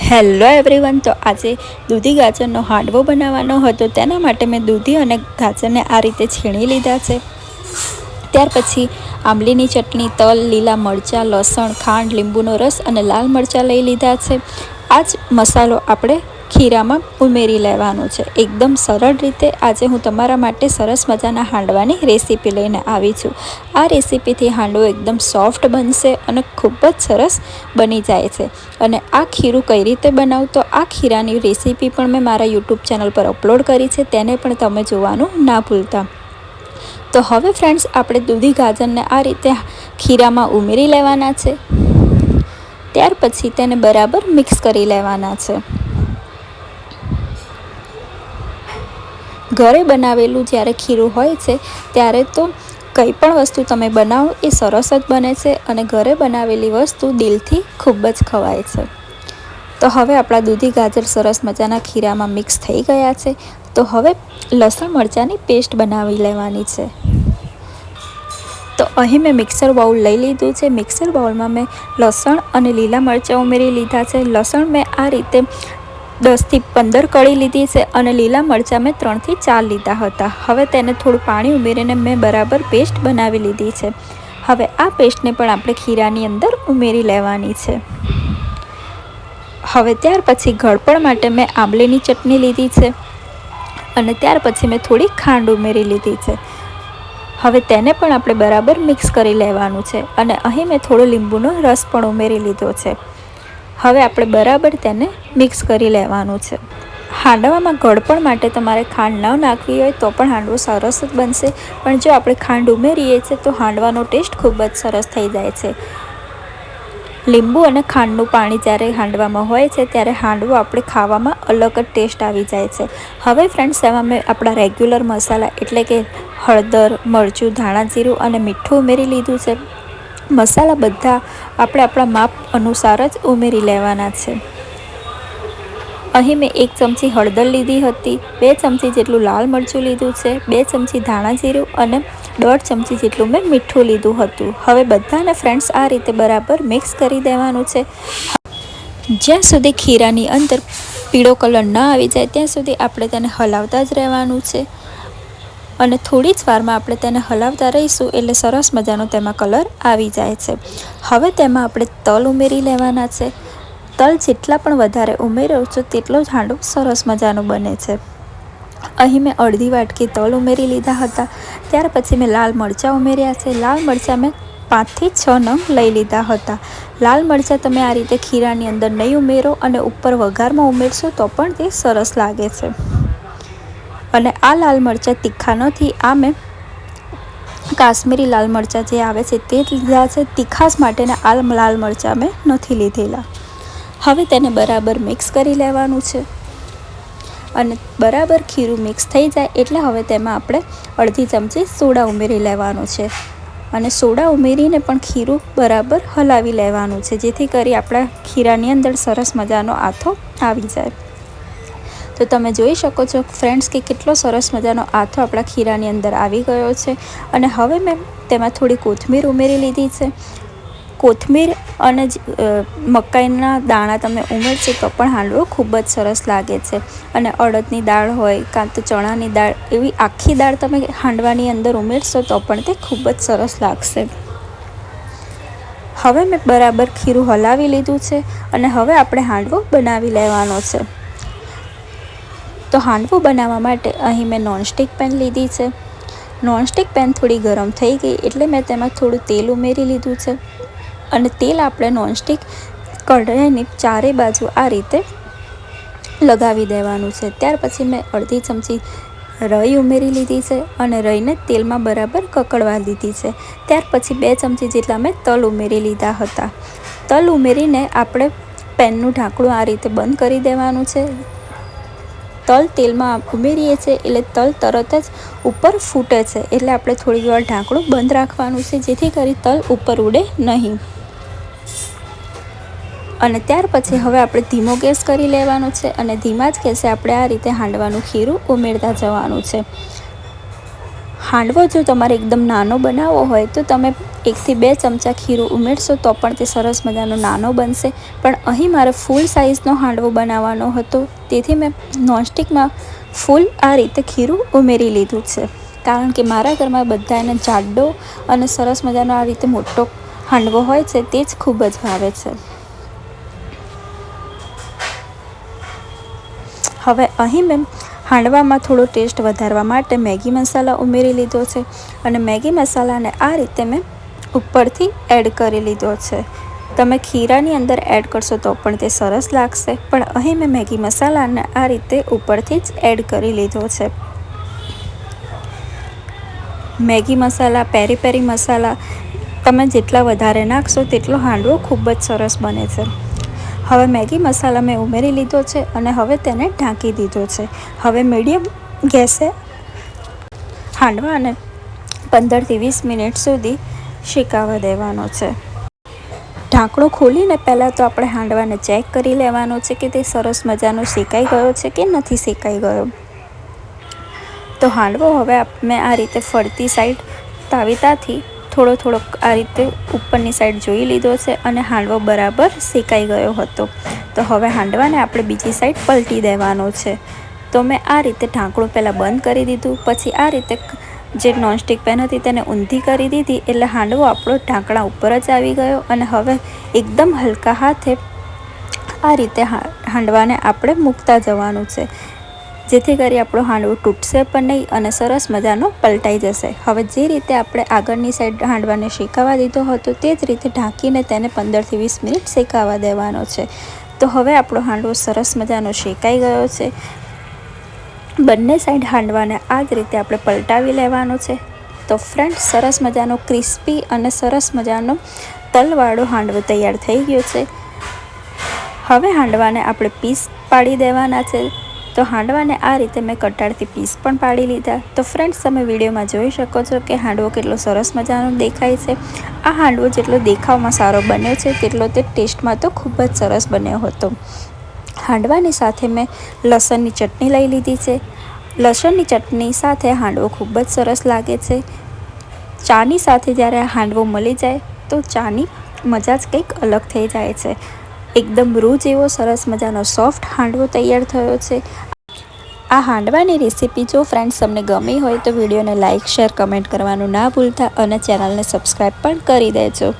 Hello everyone, તો આજે દૂધી ગાજરનો હાંડવો બનાવવાનો હતો। તેના માટે મેં દૂધી અને ગાજરને આ રીતે છીણી લીધા છે। ત્યાર પછી આંબલીની ચટણી, તલ, લીલા મરચાં, લસણ, ખાંડ, લીંબુનો રસ અને લાલ મરચાં લઈ લીધા છે। આ જ મસાલો આપણે ખીરામાં ઉમેરી લેવાનો છે એકદમ સરળ રીતે। આજે હું તમારા માટે સરસ મજાના હાંડવાની રેસીપી લઈને આવી છું। આ રેસીપીથી હાંડવો એકદમ સોફ્ટ બનશે અને ખૂબ જ સરસ બની જાય છે। અને આ ખીરું કઈ રીતે બનાવું, તો આ ખીરાની રેસીપી પણ મેં મારા યુટ્યુબ ચેનલ પર અપલોડ કરી છે, તેને પણ તમે જોવાનું ના ભૂલતા। તો હવે ફ્રેન્ડ્સ, આપણે દૂધી ગાજરને આ રીતે ખીરામાં ઉમેરી લેવાના છે। ત્યાર પછી તેને બરાબર મિક્સ કરી લેવાના છે। ઘરે બનાવેલું જ્યારે ખીરું હોય છે ત્યારે તો કંઈ પણ વસ્તુ તમે બનાવો એ સરસ જ બને છે અને ઘરે બનાવેલી વસ્તુ દિલથી ખૂબ જ ખવાય છે। તો હવે આપણા દૂધી ગાજર સરસ મજાના ખીરામાં મિક્સ થઈ ગયા છે। તો હવે લસણ મરચાંની પેસ્ટ બનાવી લેવાની છે। તો અહીં મેં મિક્સર બાઉલ લઈ લીધું છે। મિક્સર બાઉલમાં મેં લસણ અને લીલા મરચાં ઉમેરી લીધા છે। લસણ મેં આ રીતે 10 થી 15 કળી લીધી છે અને લીલા મરચાં મેં 3 થી 4 લીધા હતા। હવે તેને થોડું પાણી ઉમેરીને મેં બરાબર પેસ્ટ બનાવી લીધી છે। હવે આ પેસ્ટને પણ આપણે ખીરાની અંદર ઉમેરી લેવાની છે। હવે ત્યાર પછી ગળપણ માટે મેં આંબલીની ચટણી લીધી છે અને ત્યાર પછી મેં થોડી ખાંડ ઉમેરી લીધી છે। હવે તેને પણ આપણે બરાબર મિક્સ કરી લેવાનું છે અને અહીં મેં થોડો લીંબુનો રસ પણ ઉમેરી લીધો છે। હવે આપણે બરાબર તેને મિક્સ કરી લેવાનું છે। હાંડવામાં ગળપણ માટે તમારે ખાંડ ન નાખવી હોય તો પણ હાંડવો સરસ જ બનશે, પણ જો આપણે ખાંડ ઉમેરીએ છીએ તો હાંડવાનો ટેસ્ટ ખૂબ જ સરસ થઈ જાય છે। લીંબુ અને ખાંડનું પાણી જ્યારે હાંડવામાં હોય છે ત્યારે હાંડવો આપણે ખાવામાં અલગ જ ટેસ્ટ આવી જાય છે। હવે ફ્રેન્ડ્સ, એમાં મેં આપણા રેગ્યુલર મસાલા એટલે કે હળદર, મરચું, ધાણા જીરું અને મીઠું ઉમેરી લીધું છે। મસાલા બધા આપણે આપણા માપ અનુસાર જ ઉમેરી લેવાના છે। અહીં મેં 1 ચમચી હળદર લીધી હતી, 2 ચમચી જેટલું લાલ મરચું લીધું છે, 2 ચમચી ધાણા જીરું અને 1.5 ચમચી જેટલું મેં મીઠું લીધું હતું। હવે બધાને ફ્રેન્ડ્સ આ રીતે બરાબર મિક્સ કરી દેવાનું છે। જ્યાં સુધી ખીરાની અંદર પીળો કલર ન આવી જાય ત્યાં સુધી આપણે તેને હલાવતા જ રહેવાનું છે અને થોડી જ વારમાં આપણે તેને હલાવતા રહીશું એટલે સરસ મજાનો તેમાં કલર આવી જાય છે। હવે તેમાં આપણે તલ ઉમેરી લેવાના છે। તલ જેટલા પણ વધારે ઉમેરો છો તેટલો જ હાંડવો સરસ મજાનો બને છે। અહીં મેં અડધી વાટકી તલ ઉમેરી લીધા હતા। ત્યાર પછી મેં લાલ મરચાં ઉમેર્યા છે। લાલ મરચાં મેં 5 થી 6 નંગ લઈ લીધા હતા। લાલ મરચાં તમે આ રીતે ખીરાની અંદર નહીં ઉમેરો અને ઉપર વઘારમાં ઉમેરશો તો પણ તે સરસ લાગે છે। અને આ લાલ મરચાં તીખા નથી, આ મેં કાશ્મીરી લાલ મરચાં જે આવે છે તે જ લીધા છે। તીખાશ માટેના આ લાલ મરચાં મેં નથી લીધેલા। હવે તેને બરાબર મિક્સ કરી લેવાનું છે અને બરાબર ખીરું મિક્સ થઈ જાય એટલે હવે તેમાં આપણે અડધી ચમચી સોડા ઉમેરી લેવાનું છે અને સોડા ઉમેરીને પણ ખીરું બરાબર હલાવી લેવાનું છે, જેથી કરી આપણા ખીરાની અંદર સરસ મજાનો આથો આવી જાય। તો તમે જોઈ શકો છો ફ્રેન્ડ્સ કે કેટલો સરસ મજાનો આથો આપણા ખીરાની અંદર આવી ગયો છે। અને હવે મેં તેમાં થોડી કોથમીર ઉમેરી લીધી છે। કોથમીર અને મકાઈના દાણા તમે ઉમેરશો તો પણ હાંડવો ખૂબ જ સરસ લાગે છે। અને અડદની દાળ હોય કાં તો ચણાની દાળ, એવી આખી દાળ તમે હાંડવાની અંદર ઉમેરશો તો પણ તે ખૂબ જ સરસ લાગશે। હવે મેં બરાબર ખીરું હલાવી લીધું છે અને હવે આપણે હાંડવો બનાવી લેવાનો છે। તો હાંડવો બનાવવા માટે અહીં મેં નોનસ્ટિક પેન લીધી છે। નોનસ્ટિક પેન થોડી ગરમ થઈ ગઈ એટલે મેં તેમાં થોડું તેલ ઉમેરી લીધું છે અને તેલ આપણે નોનસ્ટિક કઢાઈની ચારે બાજુ આ રીતે લગાવી દેવાનું છે। ત્યાર પછી મેં અડધી ચમચી રઈ ઉમેરી લીધી છે અને રઈને તેલમાં બરાબર કકડવા લીધી છે। ત્યાર પછી 2 ચમચી જેટલા મેં તલ ઉમેરી લીધા હતા। તલ ઉમેરીને આપણે પેનનું ઢાંકણું આ રીતે બંધ કરી દેવાનું છે। તલ તેલમાં ઉમેરીએ છીએ એટલે તલ તરત જ ઉપર ફૂટે છે, એટલે આપણે થોડી વાર ઢાંકણું બંધ રાખવાનું છે, જેથી કરી તલ ઉપર ઉડે નહીં। અને ત્યાર પછી હવે આપણે ધીમો ગેસ કરી લેવાનો છે અને ધીમા જ ગેસે આપણે આ રીતે હાંડવાનું ખીરું ઉમેરતા જવાનું છે। હાંડવો જો તમારે એકદમ નાનો બનાવવો હોય તો તમે 1 થી 2 ચમચા ખીરું ઉમેરશો તો પણ તે સરસ મજાનો નાનો બનશે, પણ અહીં મારે ફૂલ સાઇઝનો હાંડવો બનાવવાનો હતો, તેથી મેં નોનસ્ટિકમાં ફૂલ આ રીતે ખીરું ઉમેરી લીધું છે, કારણ કે મારા ઘરમાં બધાને જાડો અને સરસ મજાનો આ રીતે મોટો હાંડવો હોય છે તે જ ખૂબ જ ભાવે છે। હવે અહીં મેં હાંડવામાં થોડો ટેસ્ટ વધારવા માટે મેગી મસાલા ઉમેરી લીધો છે અને મેગી મસાલાને આ રીતે મેં ઉપરથી એડ કરી લીધો છે। તમે ખીરાની અંદર એડ કરશો તો પણ તે સરસ લાગશે, પણ અહીં મેં મેગી મસાલાને આ રીતે ઉપરથી જ એડ કરી લીધો છે। મેગી મસાલા, પેરી પેરી મસાલા તમે જેટલા વધારે નાખશો તેટલો હાંડવો ખૂબ જ સરસ બને છે। હવે મેગી મસાલા મેં ઉમેરી લીધો છે અને હવે તેને ઢાંકી દીધો છે। હવે મીડિયમ ગેસે હાંડવાને 15 થી 20 મિનિટ સુધી શેકાવા દેવાનો છે। ઢાંકણું ખોલીને પહેલાં તો આપણે હાંડવાને ચેક કરી લેવાનો છે કે તે સરસ મજાનો શેકાઈ ગયો છે કે નથી શેકાઈ ગયો। તો હાંડવો હવે મેં આ રીતે ફરતી સાઈડ તાવીતાથી થોડો આ રીતે ઉપરની સાઈડ જોઈ લીધો છે અને હાંડવો બરાબર શેકાઈ ગયો હતો। તો હવે હાંડવાને આપણે બીજી સાઈડ પલટી દેવાનો છે। તો મેં આ રીતે ઢાંકણું પહેલાં બંધ કરી દીધું, પછી આ રીતે જે નોનસ્ટિક પેન હતી તેને ઊંધી કરી દીધી, એટલે હાંડવો આપણો ઢાંકણા ઉપર જ આવી ગયો અને હવે એકદમ હલકા હાથે આ રીતે હાંડવાને આપણે મૂકતા જવાનું છે, જેથી કરી આપણો હાંડવો તૂટશે પણ નહીં અને સરસ મજાનો પલટાઈ જશે। હવે જે રીતે આપણે આગળની સાઈડ હાંડવાને શેકાવા દીધો હતો તે જ રીતે ઢાંકીને તેને 15 થી 20 મિનિટ શેકાવા દેવાનો છે। તો હવે આપણો હાંડવો સરસ મજાનો શેકાઈ ગયો છે। બંને સાઈડ હાંડવાને આ જ રીતે આપણે પલટાવી લેવાનો છે। તો ફ્રેન્ડ્સ, સરસ મજાનો ક્રિસ્પી અને સરસ મજાનો તલવાળો હાંડવો તૈયાર થઈ ગયો છે। હવે હાંડવાને આપણે પીસ પાડી દેવાના છે। તો હાંડવાને આ રીતે મેં કટારથી પીસ પણ પાડી લીધા। તો ફ્રેન્ડ્સ, તમે વિડીયોમાં જોઈ શકો છો કે હાંડવો કેટલો સરસ મજાનો દેખાય છે। આ હાંડવો જેટલો દેખાવમાં સારો બન્યો છે તેટલો તે ટેસ્ટમાં તો ખૂબ જ સરસ બન્યો હતો। હાંડવાની સાથે મેં લસણની ચટણી લઈ લીધી છે। લસણની ચટણી સાથે હાંડવો ખૂબ જ સરસ લાગે છે। ચાની સાથે જ્યારે આ હાંડવો મળી જાય તો ચાની મજા જ કંઈક અલગ થઈ જાય છે। એકદમ રૂ જેવો સરસ મજાનો સોફ્ટ હાંડવો તૈયાર થયો છે। આ હાંડવાની રેસીપી જો ફ્રેન્ડ્સ તમને ગમી હોય તો વિડીયોને લાઇક, શેર, કમેન્ટ કરવાનું ના ભૂલતા અને ચેનલને સબસ્ક્રાઈબ પણ કરી દેજો।